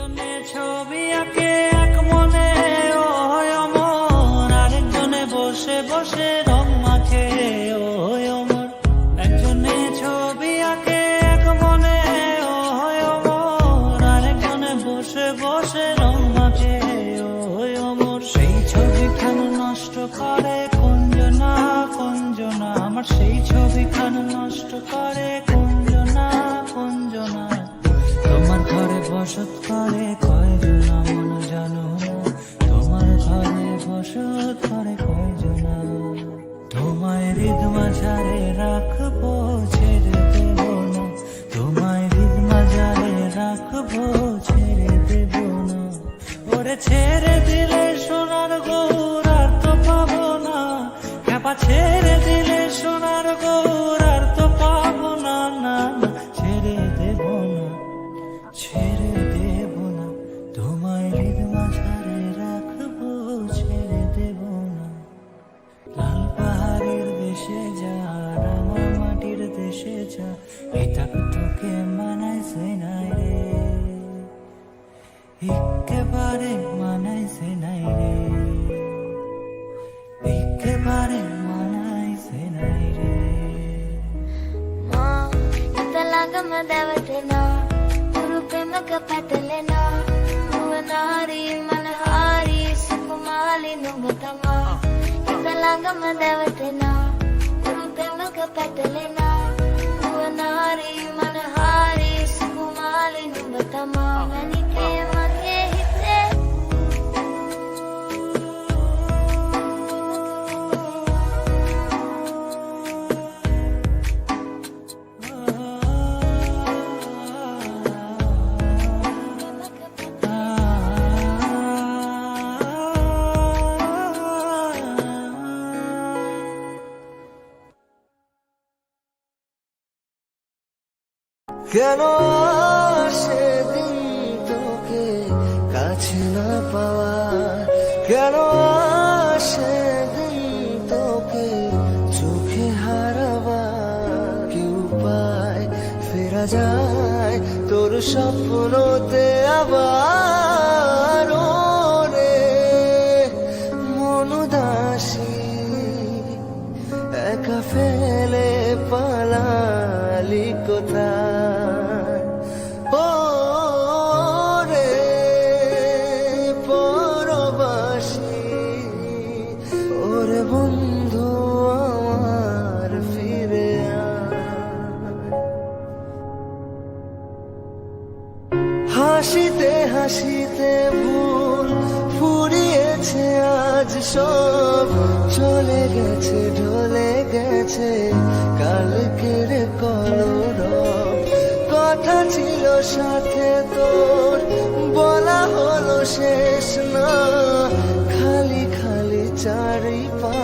একজনে ছবি আঁকে এক মনে ও অমর, আরেকজনে বসে বসে রং মাখে ও অমর। একজনে ছবি আঁকে এক মনে ও অমর, আরেকজনে বসে বসে রং মাখে ও অমর। সেই ছবিখান নষ্ট করে কুঞ্জনা কুঞ্জনা, আমার সেই ছবিখান নষ্ট করে কুঞ্জনা কুঞ্জনা। তোমার ঘরে বসত করে কয়জনা মন জানো না, তোমার ঘরে বসত করে কয়জনা। তোমায় হৃদ মাঝারে রাখবো ছেড়ে দেব না, তোমায় হৃদ মাঝারে রাখবো ছেড়ে দেব না। ওরে ছেড়ে দিলে সোনার গৌর আর তো পাবো না, খ্যাপা ছেড়ে দিলে সোনার গৌর আর তো পাবো না। না না ছেড়ে দেব না, ছেড়ে দেব না, তোমায় হৃদ মাঝারে রাখবো ছেড়ে দেব না। লাল পাহাড়ের দেশে যা রাঙা মাটির দেশে যা, এটা তোকে মানাইছে নাই রে, একেবারে মানাইছে নাই রে, একেবারে মানাইছে নাই রে। ఇంతలాగా మదవతేనా గురు ప్రేమగా పట్టలేనా, నువ్వు నారి మన హారి సుకుమాలి నువ్వుతమా. ఇంతలాగా మదవతేనా గురు ప్రేమగా పట్టలేనా, నువ్వు నారి మన హారి సుకుమాలి నువ్వుతమా. మనకే మగే హితే কেন সেদিন তোকে কাছে না পাওয়া, কেন সেদিন তোকে চোখে হারাবা। কি উপায় ফেরা যায় তোর স্বপ্নতে আবার, রে মন উদাসী একা ফেলে পালালি কোথায়। ও রে পরবাসী, ওরে বন্ধু আমার ফিরে আয়। হাসিতে হাসিতে ভুল ফুরিয়েছে আজ সব, চলে গেছে ঢলে গেছে কালকের কলরব। কথা ছিল সাথে তোর বলা হলো শেষ না, খালি খালি চারি পা